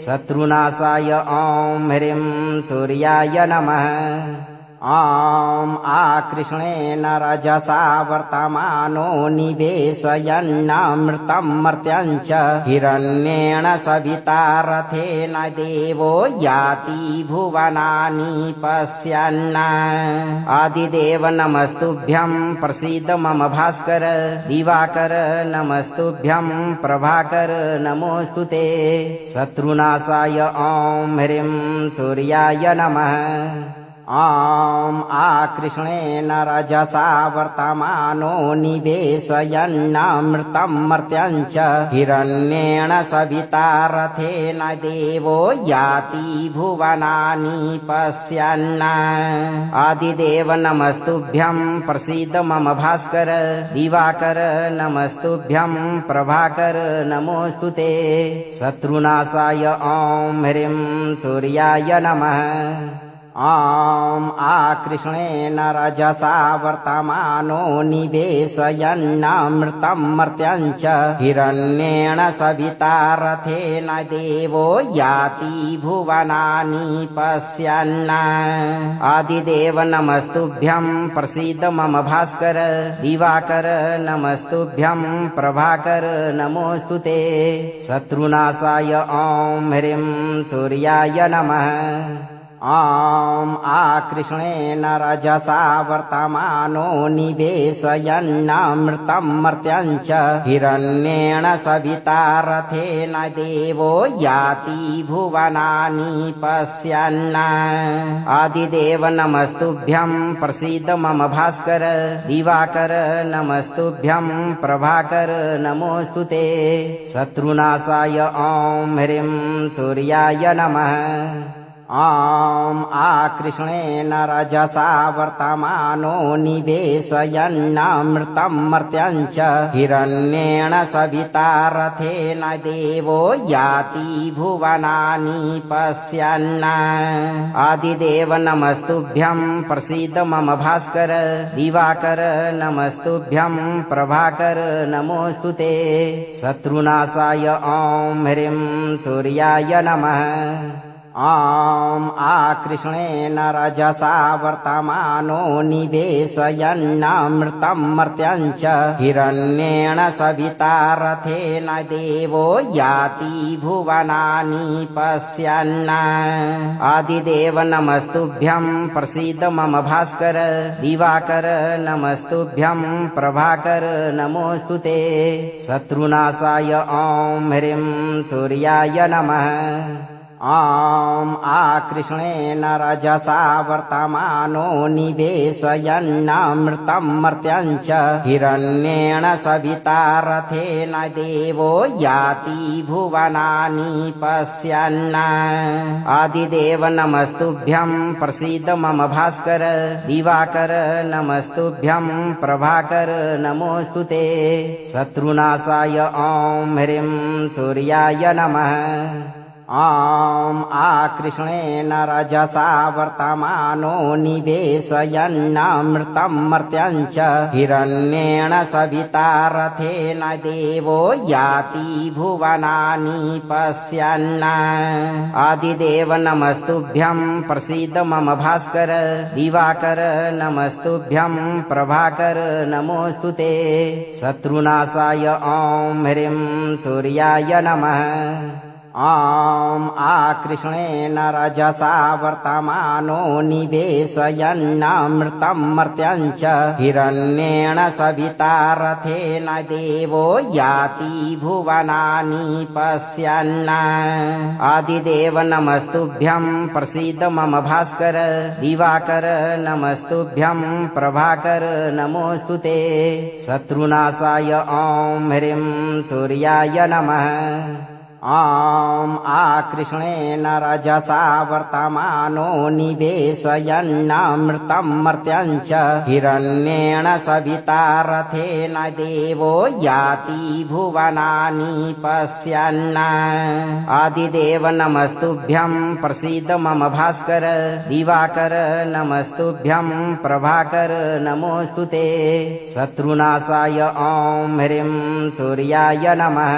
शत्रुनाशाय ॐ ह्रीं सूर्याय नमः ॐ आकृष्णेन रजसा वर्तमानो निवेशयन्नमृतं मर्त्यं च हिरण्येन सविता रथेन देवो याति भुवनानि पश्यन् आदिदेव नमस्तुभ्यं प्रसीद मम भास्कर दिवाकर नमस्तुभ्यं प्रभाकर नमोऽस्तुते शत्रुनाशाय ॐ ह्रीं सूर्याय नमः ॐ आकृष्णेन रजसा वर्तमानो निवेशयन्नमृतं मर्त्यं च हिरण्येन सविता रथेन देवो याति भुवनानि पश्यन् आदिदेव नमस्तुभ्यं प्रसीद मम भास्कर दिवाकर नमस्तुभ्यं प्रभाकर नमोऽस्तुते शत्रुनाशाय ॐ ह्रीं सूर्याय नमः ॐ आकृष्णेन रजसा वर्तमानो निवेशयन्नमृतं मर्त्यं च हिरण्येन सविता रथेन देवो याति भुवनानि पश्यन् आदिदेव नमस्तुभ्यं प्रसीद मम भास्कर दिवाकर नमस्तुभ्यं प्रभाकर नमोऽस्तुते शत्रुनाशाय ॐ ह्रीं सूर्याय नमः ॐ आकृष्णेन रजसा वर्तमानो निवेशयन्नमृतं मर्त्यं च हिरण्येन सविता रथेन देवो याति भुवनानि पश्यन् आदिदेव नमस्तुभ्यं प्रसीद मम भास्कर दिवाकर नमस्तुभ्यं प्रभाकर नमोऽस्तुते शत्रुनाशाय ॐ ह्रीं सूर्याय नमः ॐ आकृष्णेन रजसा वर्तमानो निवेशयन्नमृतं मर्त्यं च हिरण्येन सविता रथेन देवो याति भुवनानि पश्यन् आदिदेव नमस्तुभ्यं प्रसीद मम भास्कर दिवाकर नमस्तुभ्यं प्रभाकर नमोऽस्तुते शत्रुनाशाय ॐ ह्रीं सूर्याय नमः ॐ आकृष्णेन रजसा वर्तमानो निवेशयन्नमृतं मर्त्यं च हिरण्येन सविता रथेन देवो याति भुवनानि पश्यन् आदिदेव नमस्तुभ्यं प्रसीद मम भास्कर दिवाकर नमस्तुभ्यं प्रभाकर नमोऽस्तुते शत्रुनाशाय ॐ ह्रीं सूर्याय नमः ॐ आकृष्णेन रजसा वर्तमानो निवेशयन्नमृतं मर्त्यं च हिरण्येन सविता रथेन देवो याति भुवनानि पश्यन् आदिदेव नमस्तुभ्यं प्रसीद मम भास्कर दिवाकर नमस्तुभ्यं प्रभाकर नमोऽस्तुते शत्रुनाशाय ॐ ह्रीं सूर्याय नमः ॐ आकृष्णेन रजसा वर्तमानो निवेशयन्नमृतं मर्त्यं च हिरण्येन सविता रथेन देवो याति भुवनानि पश्यन् आदिदेव नमस्तुभ्यं प्रसीद मम भास्कर दिवाकर नमस्तुभ्यं प्रभाकर नमोऽस्तुते शत्रुनाशाय ॐ ह्रीं सूर्याय नमः ॐ आकृष्णेन रजसा वर्तमानो निवेशयन्नमृतं मर्त्यं च हिरण्येन सविता रथेन देवो याति भुवनानि पश्यन् आदिदेव नमस्तुभ्यं प्रसीद मम भास्कर दिवाकर नमस्तुभ्यं प्रभाकर नमोऽस्तुते शत्रुनाशाय ॐ ह्रीं सूर्याय नमः ॐ आकृष्णेन रजसा वर्तमानो निवेशयन्नमृतं मर्त्यं च हिरण्येन सविता रथेन देवो याति भुवनानि पश्यन् आदिदेव नमस्तुभ्यं प्रसीद मम भास्कर दिवाकर नमस्तुभ्यं प्रभाकर नमोऽस्तुते शत्रुनाशाय ॐ ह्रीं सूर्याय नमः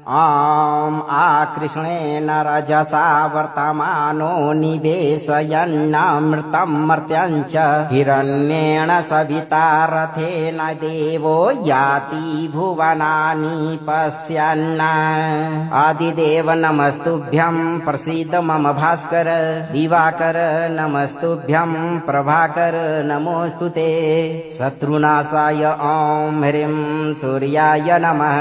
ॐ आकृष्णेन रजसा वर्तमानो निवेशयन्नमृतं मर्त्यं च हिरण्येन सविता रथेन देवो याति भुवनानि पश्यन् आदिदेव नमस्तुभ्यं प्रसीद मम भास्कर दिवाकर नमस्तुभ्यं प्रभाकर नमोऽस्तुते शत्रुनाशाय ॐ ह्रीं सूर्याय नमः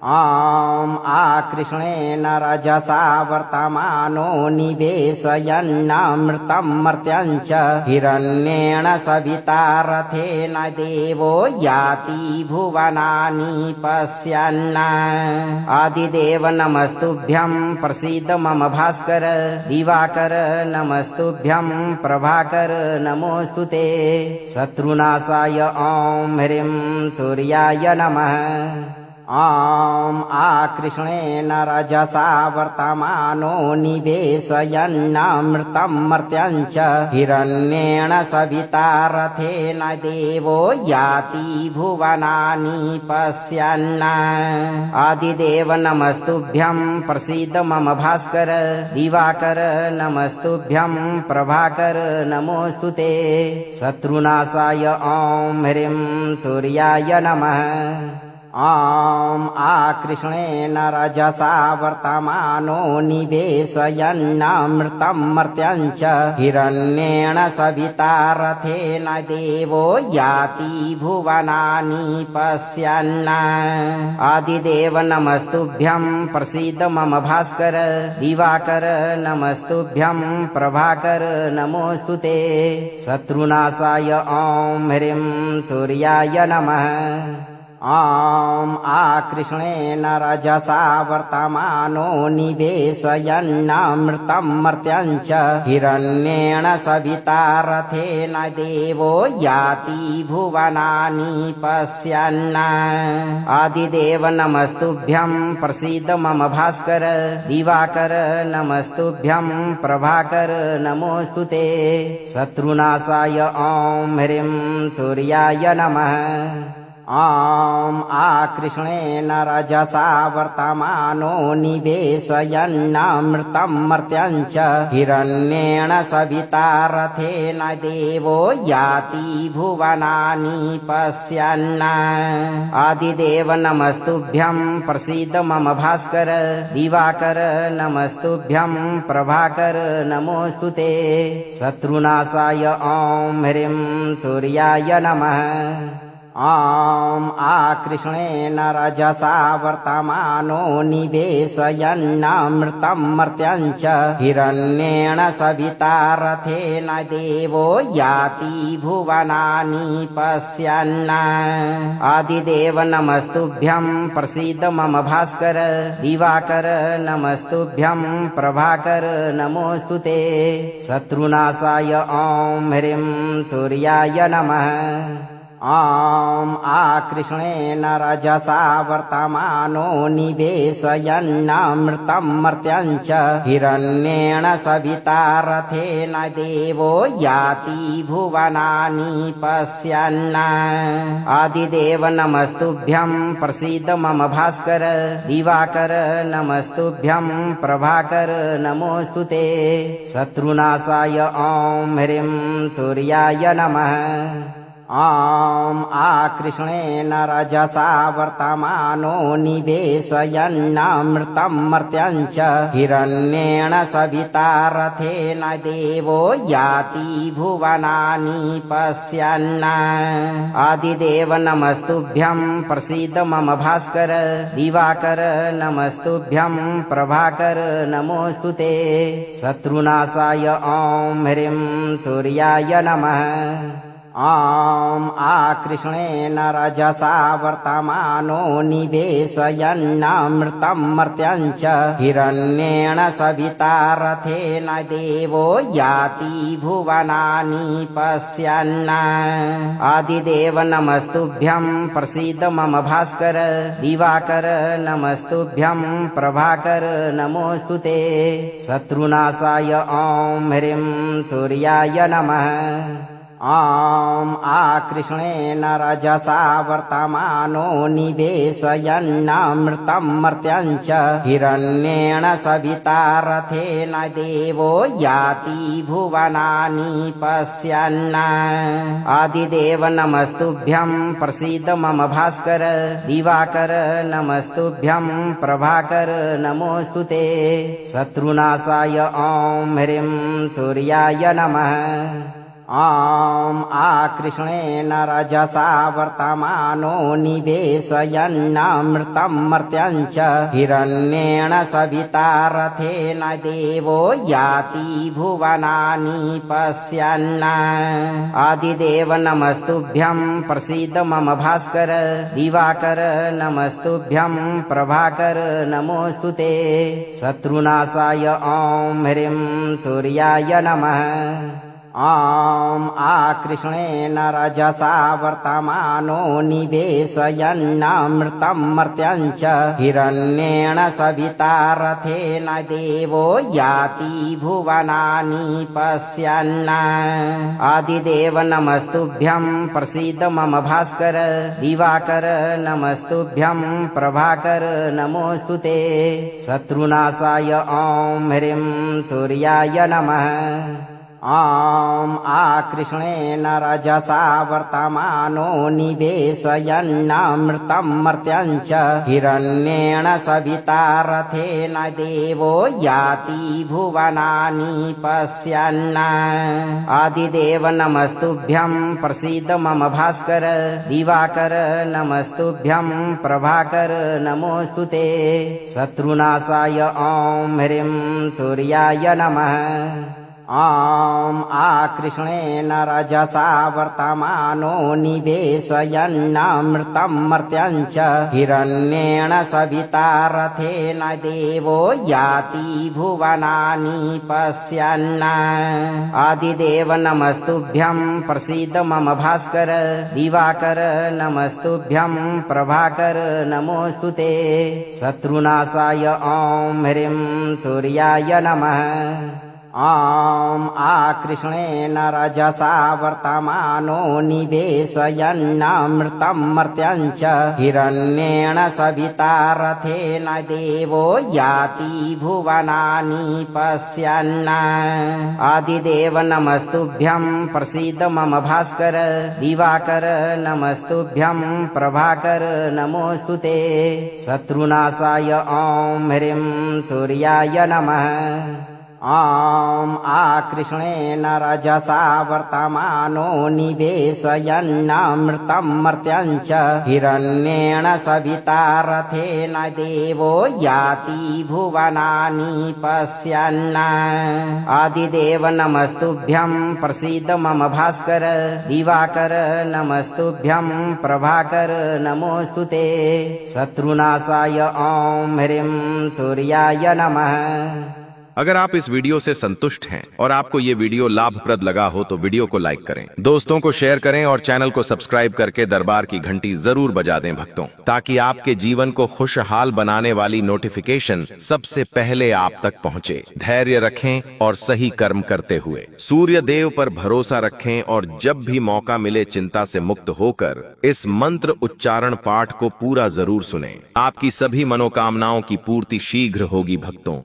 ॐ आकृष्णेन रजसा वर्तमानो निवेशयन्नमृतं मर्त्यं च हिरण्येन सविता रथेन देवो याति भुवनानि पश्यन् आदिदेव नमस्तुभ्यं प्रसीद मम भास्कर दिवाकर नमस्तुभ्यं प्रभाकर नमोऽस्तुते शत्रुनाशाय ॐ ह्रीं सूर्याय नमः ॐ आकृष्णेन रजसा वर्तमानो निवेशयन्नमृतं मर्त्यं च हिरण्येन सविता रथेन देवो याति भुवनानि पश्यन् आदिदेव नमस्तुभ्यं प्रसीद मम भास्कर दिवाकर नमस्तुभ्यं प्रभाकर नमोऽस्तुते शत्रुनाशाय ॐ ह्रीं सूर्याय नमः ॐ आकृष्णेन रजसा वर्तमानो निवेशयन्नमृतं मर्त्यं च हिरण्येन सविता रथेन देवो याति भुवनानि पश्यन् आदिदेव नमस्तुभ्यं प्रसीद मम भास्कर दिवाकर नमस्तुभ्यं प्रभाकर नमोऽस्तुते शत्रुनाशाय ॐ ह्रीं सूर्याय नमः ॐ आकृष्णेन रजसा वर्तमानो निवेशयन्नमृतं मर्त्यं च हिरण्येन सविता रथेन देवो याति भुवनानि पश्यन् आदिदेव नमस्तुभ्यं प्रसीद मम भास्कर दिवाकर नमस्तुभ्यं प्रभाकर नमोऽस्तुते शत्रुनाशाय ॐ ह्रीं सूर्याय नमः ॐ आकृष्णेन रजसा वर्तमानो निवेशयन्नमृतं मर्त्यं च हिरण्येन सविता रथेन देवो याति भुवनानि पश्यन् आदिदेव नमस्तुभ्यं प्रसीद मम भास्कर दिवाकर नमस्तुभ्यं प्रभाकर नमोऽस्तुते शत्रुनाशाय ॐ ह्रीं सूर्याय नमः ॐ आकृष्णेन रजसा वर्तमानो निवेशयन्नमृतं मर्त्यं च हिरण्येन सविता रथेन देवो याति भुवनानि पश्यन् आदिदेव नमस्तुभ्यं प्रसीद मम भास्कर दिवाकर नमस्तुभ्यं प्रभाकर नमोऽस्तु ते शत्रुनाशाय ॐ ह्रीं सूर्याय नमः ॐ आकृष्णेन रजसा वर्तमानो निवेशयन्नमृतं मर्त्यं च हिरण्येन सविता रथेन देवो याति भुवनानि पश्यन् आदिदेव नमस्तुभ्यं प्रसीद मम भास्कर दिवाकर नमस्तुभ्यं प्रभाकर नमोऽस्तु ते शत्रुनाशाय ॐ ह्रीं सूर्याय नमः ॐ आकृष्णेन रजसा वर्तमानो निवेशयन्नमृतं मर्त्यं च हिरण्येन सविता रथेन देवो याति भुवनानि पश्यन् आदिदेव नमस्तुभ्यं प्रसीद मम भास्कर दिवाकर नमस्तुभ्यं प्रभाकर नमोऽस्तु ते शत्रुनाशाय ॐ ह्रीं सूर्याय नमः ॐ आकृष्णेन रजसा वर्तमानो निवेशयन्नमृतं मर्त्यं च हिरण्येन सविता रथेन देवो याति भुवनानि पश्यन् आदिदेव नमस्तुभ्यं प्रसीद मम भास्कर दिवाकर नमस्तुभ्यं प्रभाकर नमोऽस्तु ते शत्रुनाशाय ॐ ह्रीं सूर्याय नमः ॐ आकृष्णेन रजसा वर्तमानो निवेशयन्नमृतं मर्त्यं च हिरण्येन सविता रथेन देवो याति भुवनानि पश्यन् आदिदेव नमस्तुभ्यं प्रसीद मम भास्कर दिवाकर नमस्तुभ्यं प्रभाकर नमोऽस्तु ते शत्रुनाशाय ॐ ह्रीं सूर्याय नमः ॐ आकृष्णेन रजसा वर्तमानो निवेशयन्नमृतं मर्त्यं च हिरण्येन सविता रथेन देवो याति भुवनानि पश्यन् आदिदेव नमस्तुभ्यं प्रसीद मम भास्कर दिवाकर नमस्तुभ्यं प्रभाकर नमोऽस्तु ते शत्रुनाशाय ॐ ह्रीं सूर्याय नमः ॐ आकृष्णेन रजसा वर्तमानो निवेशयन्नमृतं मर्त्यं च हिरण्येन सविता रथेन देवो याति भुवनानि पश्यन् आदिदेव नमस्तुभ्यं प्रसीद मम भास्कर दिवाकर नमस्तुभ्यं प्रभाकर नमोऽस्तु ते शत्रुनाशाय ॐ ह्रीं सूर्याय नमः ॐ आकृष्णेन रजसा वर्तमानो निवेशयन्नमृतं मर्त्यं च हिरण्येन सविता रथेन देवो याति भुवनानि पश्यन् आदिदेव नमस्तुभ्यं प्रसीद मम भास्कर दिवाकर नमस्तुभ्यं प्रभाकर नमोऽस्तु ते शत्रुनाशाय ॐ ह्रीं सूर्याय नमः ॐ आकृष्णेन रजसा वर्तमानो निवेशयन्नमृतं मर्त्यं च हिरण्येन सविता रथेन देवो याति भुवनानि पश्यन् आदिदेव नमस्तुभ्यं प्रसीद मम भास्कर दिवाकर नमस्तुभ्यं प्रभाकर नमोऽस्तु ते शत्रुनाशाय ॐ ह्रीं सूर्याय नमः ॐ आकृष्णेन रजसा वर्तमानो निवेशयन्नमृतं मर्त्यं च हिरण्येन सविता रथेन देवो याति भुवनानि पश्यन् आदिदेव नमस्तुभ्यं प्रसीद मम भास्कर दिवाकर नमस्तुभ्यं प्रभाकर नमोऽस्तु ते शत्रुनाशाय ॐ ह्रीं सूर्याय नमः ॐ आकृष्णेन रजसा वर्तमानो निवेशयन्नमृतं मर्त्यं च हिरण्येन सविता रथेन देवो याति भुवनानि पश्यन् आदिदेव नमस्तुभ्यं प्रसीद मम भास्कर दिवाकर नमस्तुभ्यं प्रभाकर नमोस्तुते शत्रुनाशाय ॐ ह्रीं सूर्याय नमः। अगर आप इस वीडियो से संतुष्ट हैं और आपको ये वीडियो लाभप्रद लगा हो तो वीडियो को लाइक करें, दोस्तों को शेयर करें और चैनल को सब्सक्राइब करके दरबार की घंटी जरूर बजा दें भक्तों, ताकि आपके जीवन को खुशहाल बनाने वाली नोटिफिकेशन सबसे पहले आप तक पहुंचे। धैर्य रखें और सही कर्म करते हुए सूर्य देव पर भरोसा रखें और जब भी मौका मिले चिंता से मुक्त होकर इस मंत्र उच्चारण पाठ को पूरा जरूर सुनें। आपकी सभी मनोकामनाओं की पूर्ति शीघ्र होगी भक्तों।